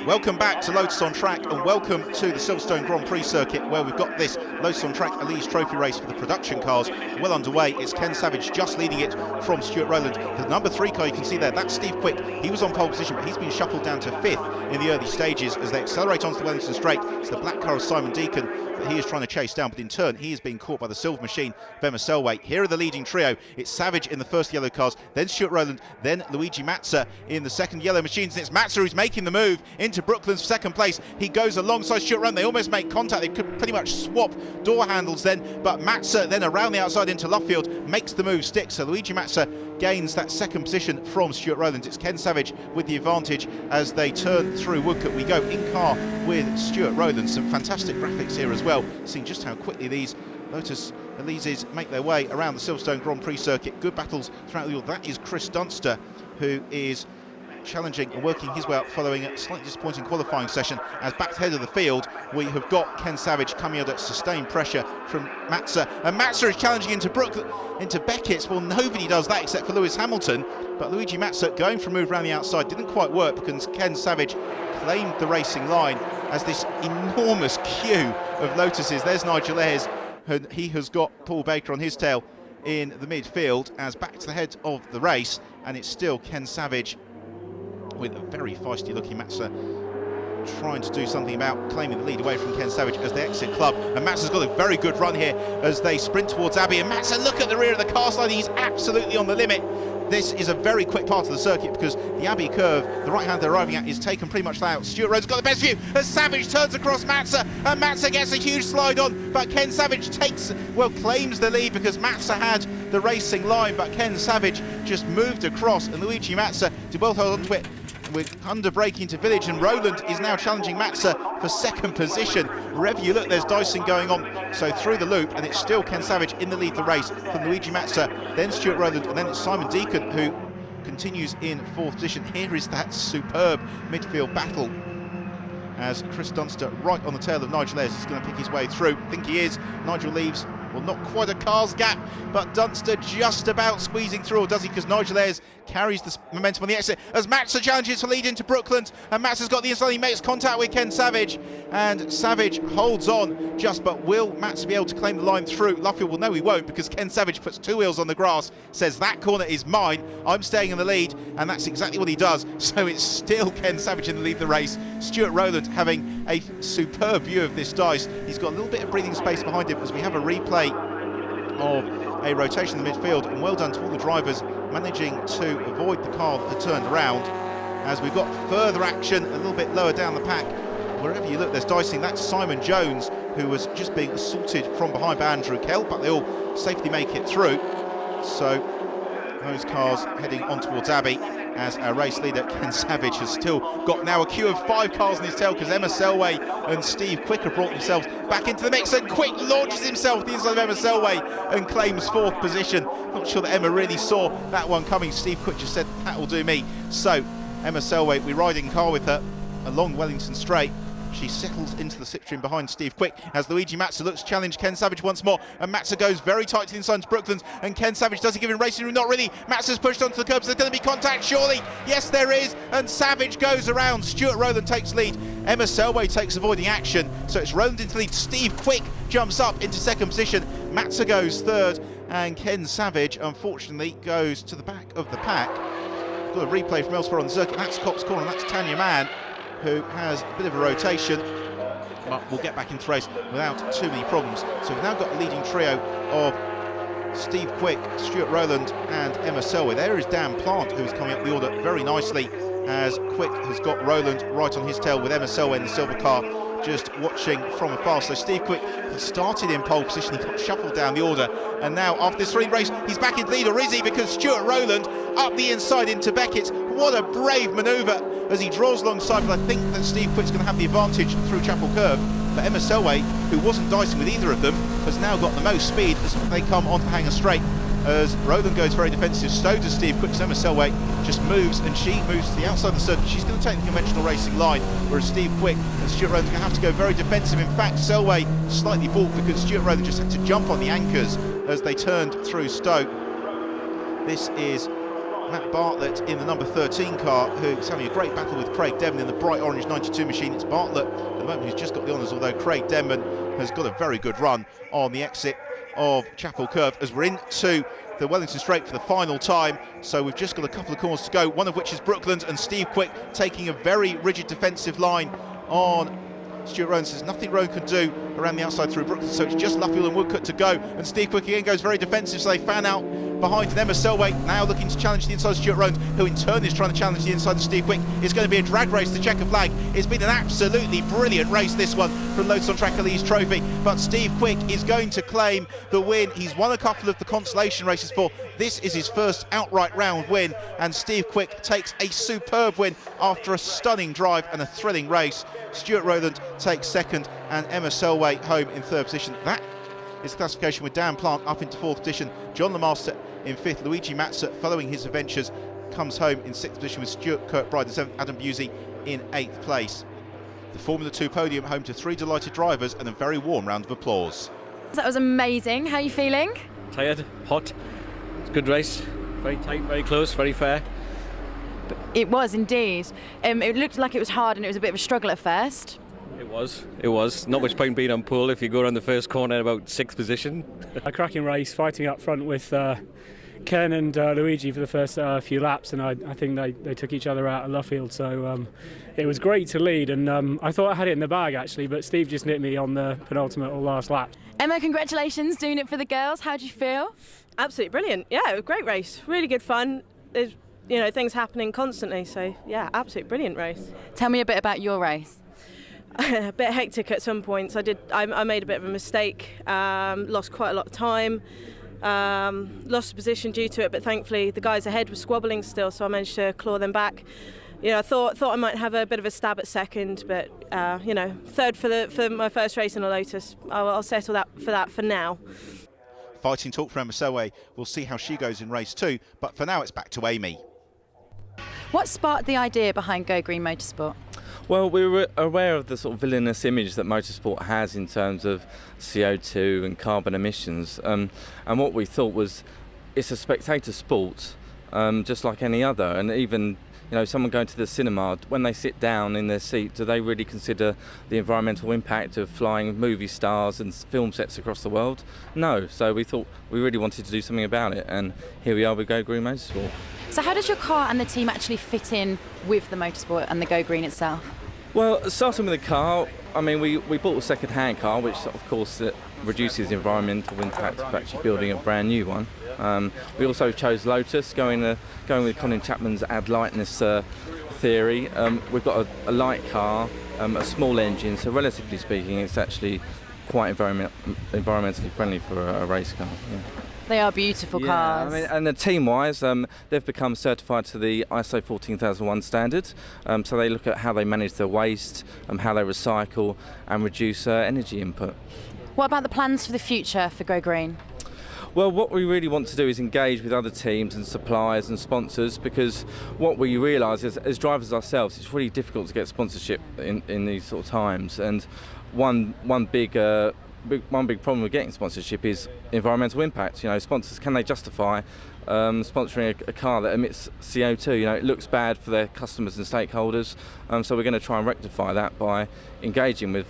Welcome back to Lotus on Track and welcome to the Silverstone Grand Prix circuit where we've got this Lotus on Track Elise Trophy race for the production cars well underway. It's Ken Savage just leading it from Stuart Rowland. The number 3 car you can see there, that's Steve Quick. He was on pole position but he's been shuffled down to 5th in the early stages as they accelerate onto the Wellington Straight. It's the black car of Simon Deacon that he is trying to chase down, but in turn he is being caught by the silver machine of Emma Selway. Here are the leading trio. It's Savage in the first yellow cars, then Stuart Rowland, then Luigi Mazza in the second yellow machines, and it's Mazza who's making the move into Brooklands for second place. He goes alongside Stuart Rowland. They almost make contact. They could pretty much swap door handles then, but Mazza then around the outside into Luffield makes the move stick. So Luigi Mazza gains that second position from Stuart Rowland. It's Ken Savage with the advantage as they turn through Woodcote. We go in car with Stuart Rowland. Some fantastic graphics here as well, seeing just how quickly these Lotus Elises make their way around the Silverstone Grand Prix circuit. Good battles throughout the order. That is Chris Dunster, who is challenging and working his way up following a slightly disappointing qualifying session. As back to head of the field, we have got Ken Savage coming under sustained pressure from Mazza, and Mazza is challenging into Beckett's. Well, nobody does that except for Lewis Hamilton, but Luigi Mazza going for a move around the outside didn't quite work because Ken Savage claimed the racing line as this enormous queue of Lotuses. There's Nigel Ayres, he has got Paul Baker on his tail in the midfield as back to the head of the race, and it's still Ken Savage with a very feisty looking Mazza trying to do something about claiming the lead away from Ken Savage as they exit club. And Mazza's got a very good run here as they sprint towards Abbey, and Mazza, look at the rear of the car slide, he's absolutely on the limit. This is a very quick part of the circuit because the Abbey curve, the right hand they're arriving at, is taken pretty much out. Stuart Rhodes got the best view as Savage turns across Mazza, and Mazza gets a huge slide on, but Ken Savage claims the lead because Mazza had the racing line, but Ken Savage just moved across, and Luigi Mazza did well hold onto it with under braking to Village, and Rowland is now challenging Mazza for second position. Wherever you look, there's dicing going on. So through the loop, and it's still Ken Savage in the lead of the race from Luigi Mazza, then Stuart Rowland, and then it's Simon Deacon who continues in 4th position. Here is that superb midfield battle as Chris Dunster right on the tail of Nigel Ayres is going to pick his way through. I think he is. Nigel leaves, well, not quite a car's gap, but Dunster just about squeezing through, or does he? Because Nigel Ayres carries the momentum on the exit as Mazza challenges for lead into Brooklands, and Mazza's got the inside, he makes contact with Ken Savage, and Savage holds on just, but will Mazza be able to claim the line through? Luffield will know he won't because Ken Savage puts 2 wheels on the grass, says that corner is mine, I'm staying in the lead, and that's exactly what he does. So it's still Ken Savage in the lead of the race. Stuart Rowland having a superb view of this dice. He's got a little bit of breathing space behind him as we have a replay of a rotation in the midfield, and well done to all the drivers managing to avoid the car that had turned around as we've got further action a little bit lower down the pack. Wherever you look, there's dicing. That's Simon Jones, who was just being assaulted from behind by Andrew Kell, but they all safely make it through. So those cars heading on towards Abbey as our race leader Ken Savage has still got now a queue of 5 cars in his tail because Emma Selway and Steve Quick have brought themselves back into the mix, and Quick launches himself the inside of Emma Selway and claims 4th position. Not sure that Emma really saw that one coming. Steve Quick just said, that will do me. So Emma Selway, we ride in car with her along Wellington Straight. She settles into the slipstream behind Steve Quick as Luigi Mazza looks to challenge Ken Savage once more, and Mazza goes very tight to the inside to Brooklands, and Ken Savage does he give him racing room? Not really. Mazza's pushed onto the curbs. There's going to be contact, surely. Yes, there is, and Savage goes around. Stuart Rowland takes lead. Emma Selway takes avoiding action, so it's Rowland into lead. Steve Quick jumps up into 2nd position. Mazza goes 3rd, and Ken Savage, unfortunately, goes to the back of the pack. We've got a replay from elsewhere on the circuit. That's Cops Corner, that's Tanya Mann, who has a bit of a rotation, but will get back into the race without too many problems. So we've now got a leading trio of Steve Quick, Stuart Rowland and Emma Selway. There is Dan Plant, who's coming up the order very nicely as Quick has got Rowland right on his tail with Emma Selway in the silver car just watching from afar. So Steve Quick, he started in pole position, he got shuffled down the order, and now after this 3 race he's back into lead, or is he? Because Stuart Rowland up the inside into Beckett's. What a brave manoeuvre as he draws alongside, but I think that Steve Quick's going to have the advantage through Chapel Curve. But Emma Selway, who wasn't dicing with either of them, has now got the most speed as they come onto Hanger Straight. As Rowland goes very defensive, so does Steve Quick. Emma Selway just moves, and she moves to the outside of the circuit. She's going to take the conventional racing line, whereas Steve Quick and Stuart Rowland are going to have to go very defensive. In fact, Selway slightly balked because Stuart Rowland just had to jump on the anchors as they turned through Stoke. This is Matt Bartlett in the number 13 car, who's having a great battle with Craig Denman in the bright orange 92 machine. It's Bartlett at the moment who's just got the honours, although Craig Denman has got a very good run on the exit of Chapel Curve as we're into the Wellington Straight for the final time. So we've just got a couple of corners to go, one of which is Brooklands, and Steve Quick taking a very rigid defensive line on Stuart Rowan. Says nothing Rowan could do around the outside through Brooklands, so it's just Luffield and Woodcote to go, and Steve Quick again goes very defensive, so they fan out behind, and Emma Selway now looking to challenge the inside of Stuart Rowan, who in turn is trying to challenge the inside of Steve Quick. It's going to be a drag race to checker flag. It's been an absolutely brilliant race, this one, from Lotus on Track Elise Trophy, but Steve Quick is going to claim the win. He's won a couple of the consolation races for. This is his first outright round win, and Steve Quick takes a superb win after a stunning drive and a thrilling race. Stuart Rowland takes second, and Emma Selway home in third position. That is classification with Dan Plant up into fourth position. John Lemaster in fifth. Luigi Mazza, following his adventures, comes home in sixth position with Stuart Kirkbride in seventh. Adam Busey in eighth place. The Formula 2 podium home to three delighted drivers and a very warm round of applause. That was amazing. How are you feeling? Tired, hot. It's a good race. Very tight, very close, very fair. It was indeed. It looked like it was hard and it was a bit of a struggle at first. It was. Not much point being on pole if you go around the first corner about sixth position. A cracking race, fighting up front with Ken and Luigi for the first few laps, and I think they took each other out of Luffield, so it was great to lead, and I thought I had it in the bag actually, but Steve just nipped me on the penultimate or last lap. Emma, congratulations, doing it for the girls. How do you feel? Absolutely brilliant. Yeah, it was a great race, really good fun. There's things happening constantly, so yeah, absolutely brilliant race. Tell me a bit about your race. A bit hectic at some points. I made a bit of a mistake, lost quite a lot of time, lost position due to it, but thankfully the guys ahead were squabbling still, so I managed to claw them back. I thought I might have a bit of a stab at second, but third for my first race in a Lotus. I'll settle for that for now. Fighting talk for Emma Selway. We'll see how she goes in race two, but for now it's back to Amy. What sparked the idea behind Go Green Motorsport? Well, we were aware of the sort of villainous image that motorsport has in terms of CO2 and carbon emissions, and what we thought was it's a spectator sport, just like any other, and even someone going to the cinema, when they sit down in their seat, do they really consider the environmental impact of flying movie stars and film sets across the world? No, so we thought we really wanted to do something about it, and here we are with Go Green Motorsport. So how does your car and the team actually fit in with the motorsport and the Go Green itself? Well, starting with the car, I mean, we bought a second-hand car, which of course reduces the environmental impact of actually building a brand new one. We also chose Lotus, going with Colin Chapman's add lightness theory. We've got a light car, a small engine, so relatively speaking, it's actually quite environmentally friendly for a race car. Yeah. They are beautiful cars. I mean, and the team-wise, they've become certified to the ISO 14001 standard. So they look at how they manage their waste, how they recycle and reduce energy input. What about the plans for the future for Go Green? Well, what we really want to do is engage with other teams and suppliers and sponsors, because what we realise is, as drivers ourselves, it's really difficult to get sponsorship in these sort of times. And one big problem with getting sponsorship is environmental impact. Sponsors, can they justify sponsoring a car that emits CO2? It looks bad for their customers and stakeholders. So we're going to try and rectify that by engaging with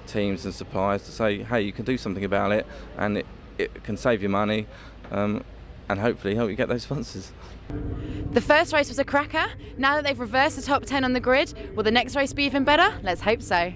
teams and suppliers to say, hey, you can do something about it, and it can save you money, and hopefully help you get those sponsors. The first race was a cracker. Now that they've reversed the top 10 on the grid, will the next race be even better? Let's hope so.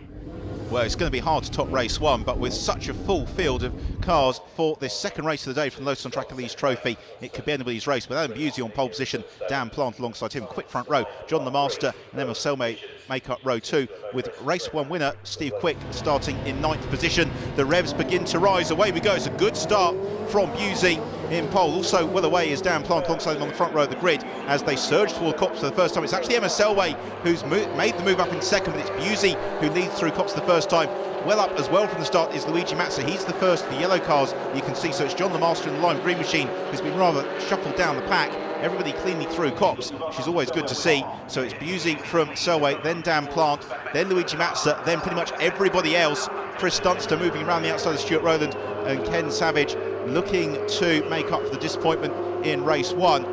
Well, it's going to be hard to top race one, but with such a full field of cars for this second race of the day from the Lotus on Track Elise Trophy, it could be anybody's race. With Adam Busey on pole position, Dan Plant alongside him, quick front row, John Lemaster and Emma Selway make up row two, with race one winner Steve Quick starting in ninth position. The revs begin to rise. Away we go. It's a good start from Busey in pole. Also well away is Dan Plant alongside him on the front row of the grid as they surge toward Copse for the first time. It's actually Emma Selway who's made the move up in second, but it's Busey who leads through Copse the first time. Well up as well from the start is Luigi Mazza. He's the first of the yellow cars you can see. So it's John Lemaster in the lime green machine who's been rather shuffled down the pack. Everybody cleanly through Copse, which is always good to see. So it's Busey from Selway, then Dan Plant, then Luigi Mazza, then pretty much everybody else. Chris Dunster moving around the outside of Stuart Rowland, and Ken Savage looking to make up for the disappointment in race one.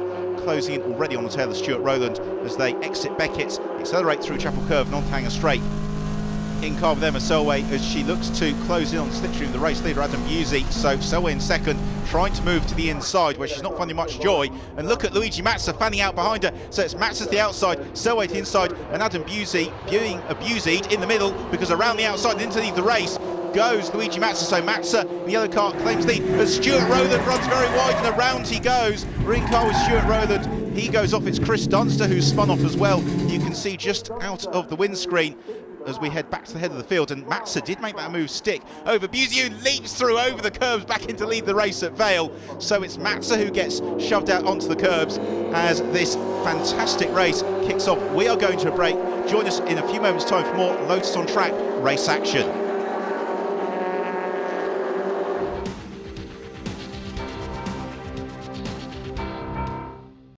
closing in already on the tail of Stuart Rowland as they exit Beckett, accelerate through Chapel Curve and onto Hanger Straight. In car with Emma Selway as she looks to close in on the slipstream of the race leader Adam Busey. So Selway in second, trying to move to the inside where she's not finding much joy. And look at Luigi Mazza fanning out behind her. So it's Mazza to the outside, Selway to the inside, and Adam Busey being abused in the middle, because around the outside and into the race goes Luigi Mazza. So Mazza in the yellow car claims lead as Stuart Rowland runs very wide and around he goes. We're in car with Stuart Rowland. He goes off. It's Chris Dunster who's spun off as well. You can see just out of the windscreen as we head back to the head of the field, and Mazza did make that move stick over Busey, who leaps through over the curbs back in to lead the race at Vale. So it's Mazza who gets shoved out onto the curbs as this fantastic race kicks off. We are going to a break. Join us in a few moments' time for more Lotus on Track race action.